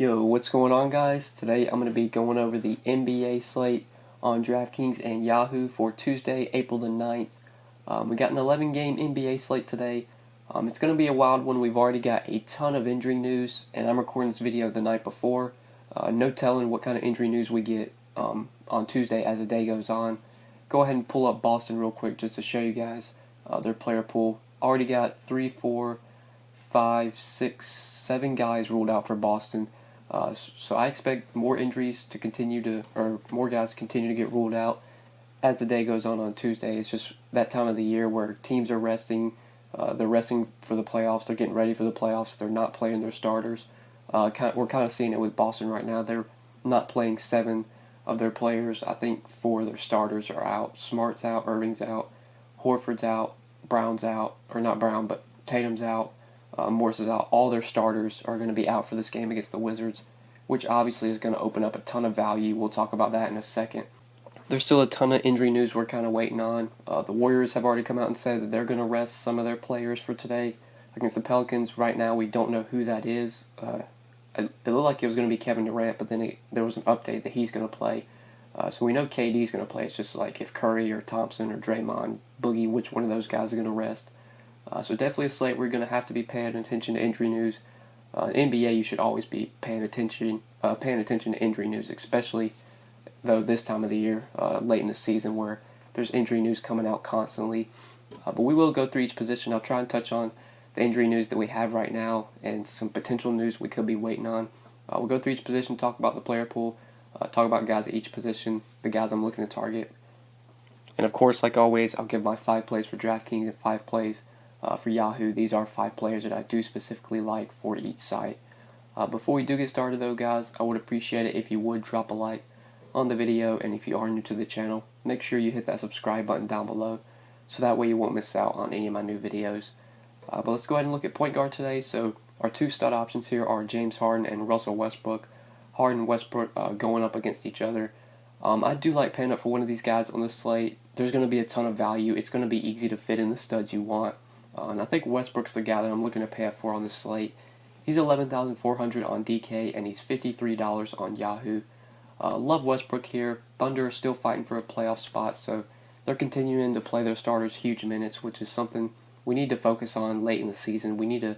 Yo, what's going on, guys? Today I'm going to be going over the NBA slate on DraftKings and Yahoo for Tuesday, April the 9th. We got an 11-game NBA slate today. It's going to be a wild one. We've already got a ton of injury news, and I'm recording this video the night before. No telling what kind of injury news we get on Tuesday as the day goes on. Go ahead and pull up Boston real quick just to show you guys their player pool. Already got 3, 4, 5, 6, 7 guys ruled out for Boston. So I expect more injuries to continue to, or more guys to continue to get ruled out as the day goes on Tuesday. It's just that time of the year where teams are resting. They're resting for the playoffs. They're getting ready for the playoffs. They're not playing their starters. We're kind of seeing it with Boston right now. They're not playing 7 of their players. I think 4 of their starters are out. Smart's out. Irving's out. Horford's out. Brown's out. Or not Brown, but Tatum's out. Morris is out. All their starters are going to be out for this game against the Wizards, which obviously is going to open up a ton of value. We'll talk about that in a second. There's still a ton of injury news we're kind of waiting on. The Warriors have already come out and said that they're going to rest some of their players for today against the Pelicans. Right now, we don't know who that is. It looked like it was going to be Kevin Durant, but then there was an update that he's going to play. So we know KD's going to play. It's just like if Curry or Thompson or Draymond, Boogie, which one of those guys are going to rest. So definitely a slate we're going to have to be paying attention to injury news. NBA, you should always be paying attention to injury news, especially though this time of the year, late in the season, where there's injury news coming out constantly. But we will go through each position. I'll try and touch on the injury news that we have right now and some potential news we could be waiting on. We'll go through each position, talk about the player pool, talk about guys at each position, the guys I'm looking to target. And of course, like always, I'll give my 5 plays for DraftKings and 5 plays for Yahoo. These are 5 players that I do specifically like for each site. Before we do get started though, guys, I would appreciate it if you would drop a like on the video, and if you are new to the channel, make sure you hit that subscribe button down below so that way you won't miss out on any of my new videos. But let's go ahead and look at point guard today. So our 2 stud options here are James Harden and Russell Westbrook. Harden and Westbrook going up against each other. I do like paying up for one of these guys on the slate. There's going to be a ton of value. It's going to be easy to fit in the studs you want. And I think Westbrook's the guy that I'm looking to pay up for on this slate. He's $11,400 on DK, and he's $53 on Yahoo. Love Westbrook here. Thunder are still fighting for a playoff spot, so they're continuing to play their starters huge minutes, which is something we need to focus on late in the season. We need to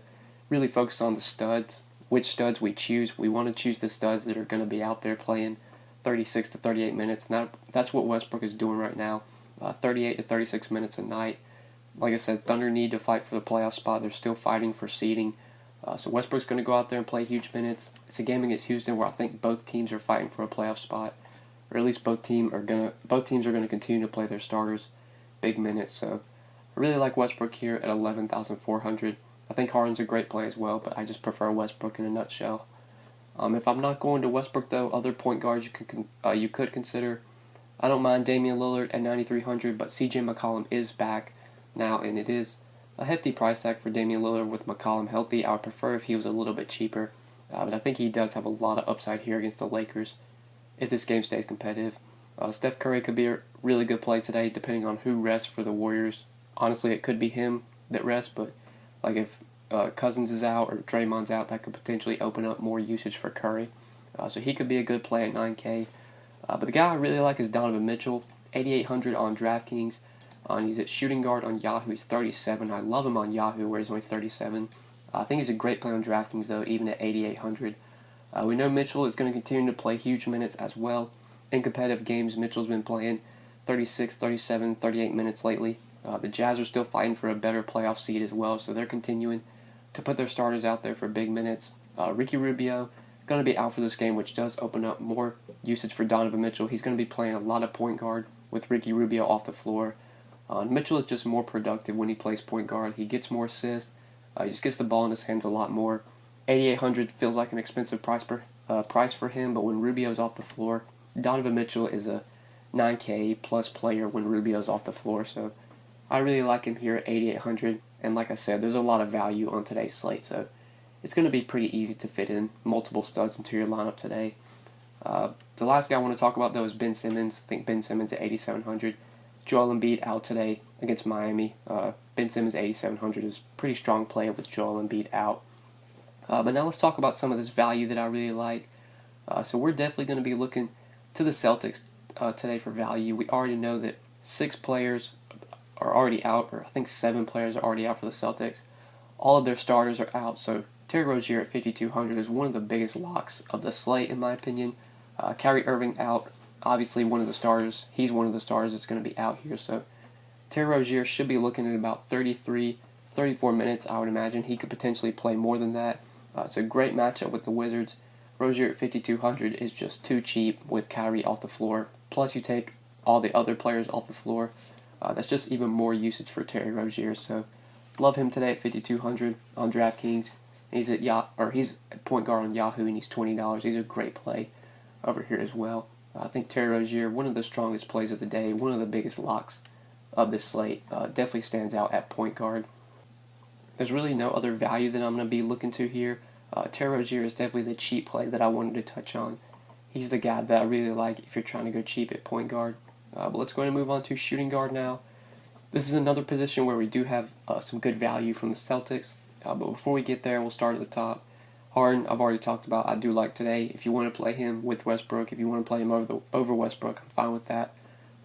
really focus on the studs, which studs we choose. We want to choose the studs that are going to be out there playing 36 to 38 minutes. And that's what Westbrook is doing right now, 38 to 36 minutes a night. Like I said, Thunder need to fight for the playoff spot. They're still fighting for seeding. So Westbrook's going to go out there and play huge minutes. It's a game against Houston where I think both teams are fighting for a playoff spot, or at least both teams are going to continue to play their starters big minutes. So I really like Westbrook here at $11,400. I think Harden's a great play as well, but I just prefer Westbrook in a nutshell. If I'm not going to Westbrook though, other point guards you could consider. I don't mind Damian Lillard at $9,300, but CJ McCollum is back now, and it is a hefty price tag for Damian Lillard with McCollum healthy. I would prefer if he was a little bit cheaper, but I think he does have a lot of upside here against the Lakers if this game stays competitive. Steph Curry could be a really good play today depending on who rests for the Warriors. Honestly, it could be him that rests, but like if Cousins is out or Draymond's out, that could potentially open up more usage for Curry. So he could be a good play at $9K. But the guy I really like is Donovan Mitchell, $8,800 on DraftKings. He's at shooting guard on Yahoo. He's 37. I love him on Yahoo where he's only 37. I think he's a great play on DraftKings though, even at $8,800. We know Mitchell is going to continue to play huge minutes as well. In competitive games, Mitchell's been playing 36, 37, 38 minutes lately. The Jazz are still fighting for a better playoff seed as well, so they're continuing to put their starters out there for big minutes. Ricky Rubio going to be out for this game, which does open up more usage for Donovan Mitchell. He's going to be playing a lot of point guard with Ricky Rubio off the floor. Mitchell is just more productive when he plays point guard. He gets more assists. He just gets the ball in his hands a lot more. $8,800 feels like an expensive price for him, but when Rubio's off the floor, Donovan Mitchell is a $9K plus player when Rubio's off the floor. So I really like him here at $8,800. And like I said, there's a lot of value on today's slate, so it's going to be pretty easy to fit in multiple studs into your lineup today. The last guy I want to talk about though is Ben Simmons. I think Ben Simmons at $8,700. Joel Embiid out today against Miami. Ben Simmons 8,700 is a pretty strong play with Joel Embiid out. But now let's talk about some of this value that I really like. So we're definitely going to be looking to the Celtics today for value. We already know that 6 players are already out, or I think 7 players are already out for the Celtics. All of their starters are out, so Terry Rozier at 5,200 is one of the biggest locks of the slate, in my opinion. Kyrie Irving out, obviously one of the starters. He's one of the stars that's going to be out here, so Terry Rozier should be looking at about 33, 34 minutes, I would imagine. He could potentially play more than that. It's a great matchup with the Wizards. Rozier at 5,200 is just too cheap with Kyrie off the floor. Plus, you take all the other players off the floor. That's just even more usage for Terry Rozier. So, love him today at 5,200 on DraftKings. He's at point guard on Yahoo, and he's $20. He's a great play over here as well. I think Terry Rozier, one of the strongest plays of the day, one of the biggest locks of this slate, definitely stands out at point guard. There's really no other value that I'm going to be looking to here. Terry Rozier is definitely the cheap play that I wanted to touch on. He's the guy that I really like if you're trying to go cheap at point guard. But let's go ahead and move on to shooting guard now. This is another position where we do have some good value from the Celtics. But before we get there, we'll start at the top. Harden, I've already talked about. I do like today. If you want to play him with Westbrook, if you want to play him over Westbrook, I'm fine with that.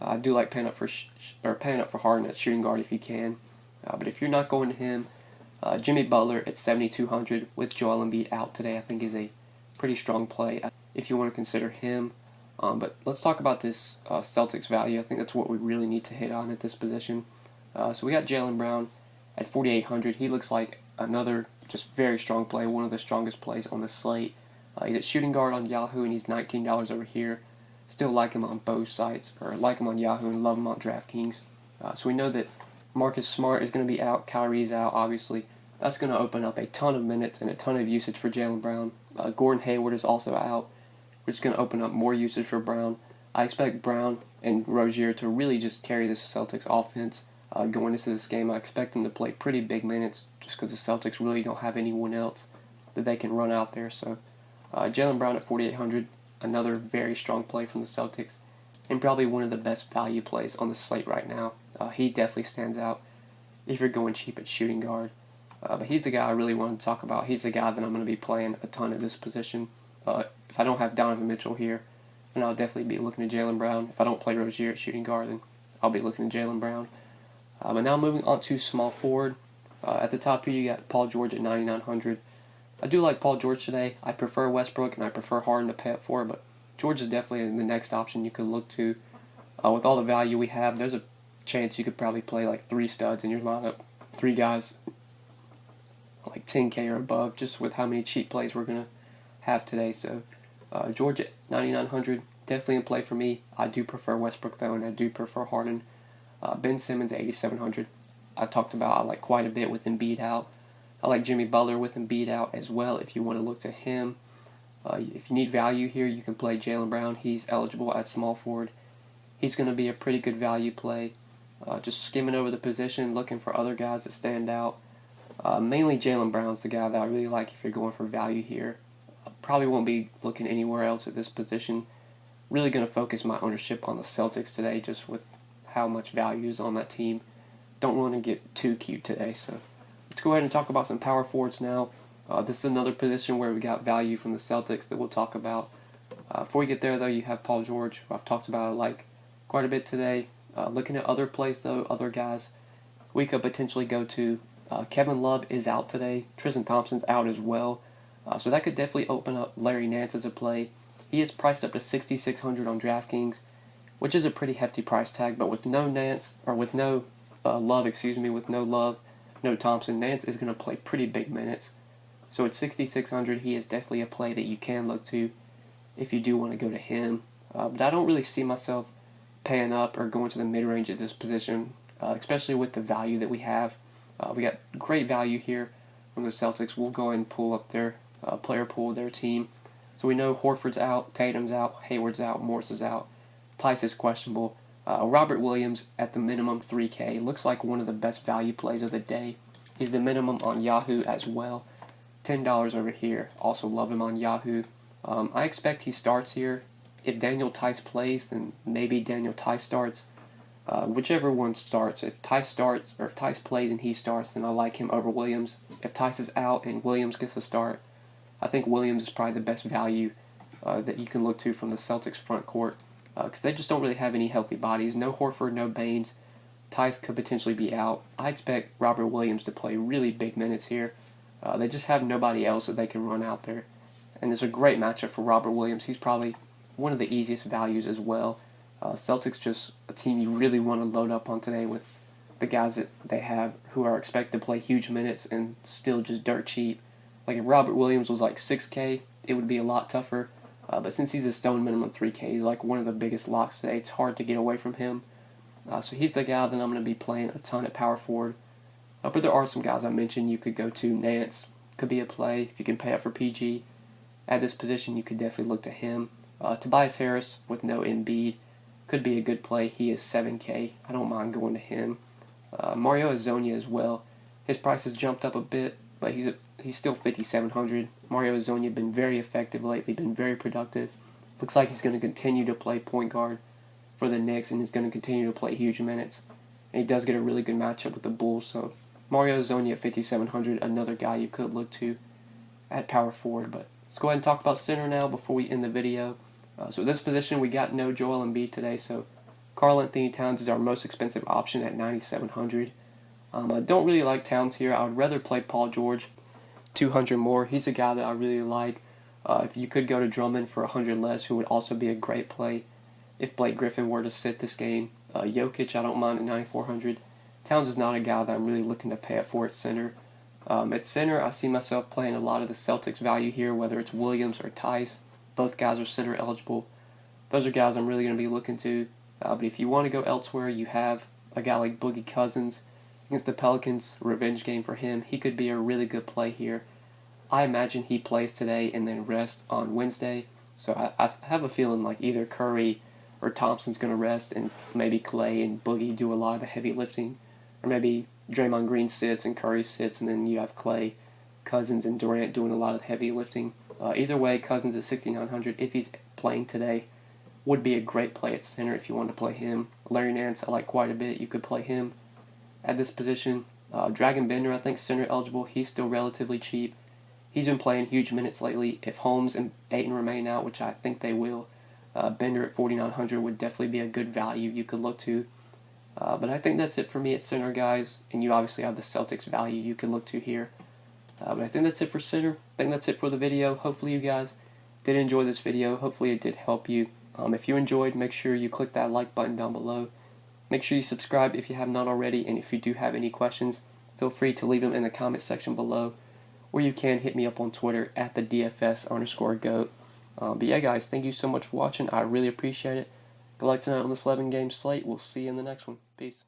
I do like paying up for Harden at shooting guard if you can. But if you're not going to him, Jimmy Butler at 7,200 with Joel Embiid out today, I think is a pretty strong play if you want to consider him. But let's talk about this Celtics value. I think that's what we really need to hit on at this position. So we got Jaylen Brown at 4,800. He looks like another just very strong play, one of the strongest plays on the slate. He's at shooting guard on Yahoo, and he's $19 over here. Still like him on both sites, or like him on Yahoo and love him on DraftKings. So we know that Marcus Smart is going to be out. Kyrie's out, obviously. That's going to open up a ton of minutes and a ton of usage for Jaylen Brown. Gordon Hayward is also out, which is going to open up more usage for Brown. I expect Brown and Rozier to really just carry this Celtics offense going into this game. I expect them to play pretty big minutes just because the Celtics really don't have anyone else that they can run out there. So Jaylen Brown at 4,800, another very strong play from the Celtics, and probably one of the best value plays on the slate right now. He definitely stands out if you're going cheap at shooting guard. But he's the guy I really want to talk about. He's the guy that I'm going to be playing a ton at this position. If I don't have Donovan Mitchell here, then I'll definitely be looking at Jaylen Brown. If I don't play Rozier at shooting guard, then I'll be looking at Jaylen Brown. But now moving on to small forward. At the top here, you got Paul George at 9,900. I do like Paul George today. I prefer Westbrook and I prefer Harden to pay up for, but George is definitely the next option you could look to. With all the value we have, there's a chance you could probably play like 3 studs in your lineup, 3 guys like 10K or above, just with how many cheap plays we're going to have today. So George at 9,900, definitely in play for me. I do prefer Westbrook though, and I do prefer Harden. Ben Simmons at 8,700. I talked about I like quite a bit with Embiid out. I like Jimmy Butler with Embiid out as well if you want to look to him. If you need value here, you can play Jaylen Brown. He's eligible at small forward. He's going to be a pretty good value play. Just skimming over the position, looking for other guys that stand out. Mainly Jaylen Brown's the guy that I really like if you're going for value here. Probably won't be looking anywhere else at this position. Really going to focus my ownership on the Celtics today just with how much value is on that team. Don't want to get too cute today, so let's go ahead and talk about some power forwards now. This is another position where we got value from the Celtics that we'll talk about. Before we get there, though, you have Paul George, who I've talked about like quite a bit today. Looking at other plays, though, other guys we could potentially go to. Kevin Love is out today. Tristan Thompson's out as well. So that could definitely open up Larry Nance as a play. He is priced up to $6,600 on DraftKings, which is a pretty hefty price tag, but with no Nance, or with no with no Love, no Thompson, Nance is going to play pretty big minutes. So at $6,600, he is definitely a play that you can look to if you do want to go to him. But I don't really see myself paying up or going to the mid-range at this position, especially with the value that we have. We got great value here from the Celtics. We'll go ahead and pull up their player pool, their team. So we know Horford's out, Tatum's out, Hayward's out, Morris is out, Tice is questionable. Robert Williams at the minimum 3K looks like one of the best value plays of the day. He's the minimum on Yahoo as well. $10 over here. Also love him on Yahoo. I expect he starts here. If Daniel Tice plays, then maybe Daniel Tice starts. Whichever one starts. If Tice plays and he starts, then I like him over Williams. If Tice is out and Williams gets a start, I think Williams is probably the best value that you can look to from the Celtics front court because they just don't really have any healthy bodies. No Horford, no Baines. Tice could potentially be out. I expect Robert Williams to play really big minutes here. They just have nobody else that they can run out there. And it's a great matchup for Robert Williams. He's probably one of the easiest values as well. Celtics just a team you really want to load up on today with the guys that they have who are expected to play huge minutes and still just dirt cheap. Like if Robert Williams was like 6K, it would be a lot tougher. But since he's a stone minimum 3K, he's like one of the biggest locks today. It's hard to get away from him. So he's the guy that I'm going to be playing a ton at power forward. But there are some guys I mentioned you could go to. Nance could be a play if you can pay up for PG. At this position, you could definitely look to him. Tobias Harris with no Embiid could be a good play. He is 7K. I don't mind going to him. Mario Hezonja as well. His price has jumped up a bit, but he's still 5,700. Mario Hezonja been very effective lately, been very productive. Looks like he's going to continue to play point guard for the Knicks and is going to continue to play huge minutes. And he does get a really good matchup with the Bulls. So Mario Hezonja at 5,700, another guy you could look to at power forward. But let's go ahead and talk about center now before we end the video. So at this position, we got no Joel Embiid today, so Karl-Anthony Towns is our most expensive option at 9,700. I don't really like Towns here. I would rather play Paul George, 200 more. He's a guy that I really like. If you could go to Drummond for 100 less, who would also be a great play if Blake Griffin were to sit this game. Jokic, I don't mind at 9,400. Towns is not a guy that I'm really looking to pay up for at center. At center, I see myself playing a lot of the Celtics value here, whether it's Williams or Tice. Both guys are center eligible. Those are guys I'm really going to be looking to. But if you want to go elsewhere, you have a guy like Boogie Cousins against the Pelicans. Revenge game for him. He could be a really good play here. I imagine he plays today and then rests on Wednesday. So I have a feeling like either Curry or Thompson's going to rest and maybe Clay and Boogie do a lot of the heavy lifting. Or maybe Draymond Green sits and Curry sits and then you have Clay, Cousins, and Durant doing a lot of the heavy lifting. Either way, Cousins is 6,900 if he's playing today. Would be a great play at center if you want to play him. Larry Nance, I like quite a bit. You could play him at this position. Dragon Bender, I think center eligible. He's still relatively cheap. He's been playing huge minutes lately. If Holmes and Ayton remain out, which I think they will, Bender at 4,900 would definitely be a good value you could look to. But I think that's it for me at center, guys. And you obviously have the Celtics value you can look to here. But I think that's it for center. I think that's it for the video. Hopefully you guys did enjoy this video. Hopefully it did help you. If you enjoyed, make sure you click that like button down below. Make sure you subscribe if you have not already. And if you do have any questions, feel free to leave them in the comment section below. Or you can hit me up on Twitter at the DFS_GOAT. But yeah, guys, thank you so much for watching. I really appreciate it. Good luck tonight on this 11-game slate. We'll see you in the next one. Peace.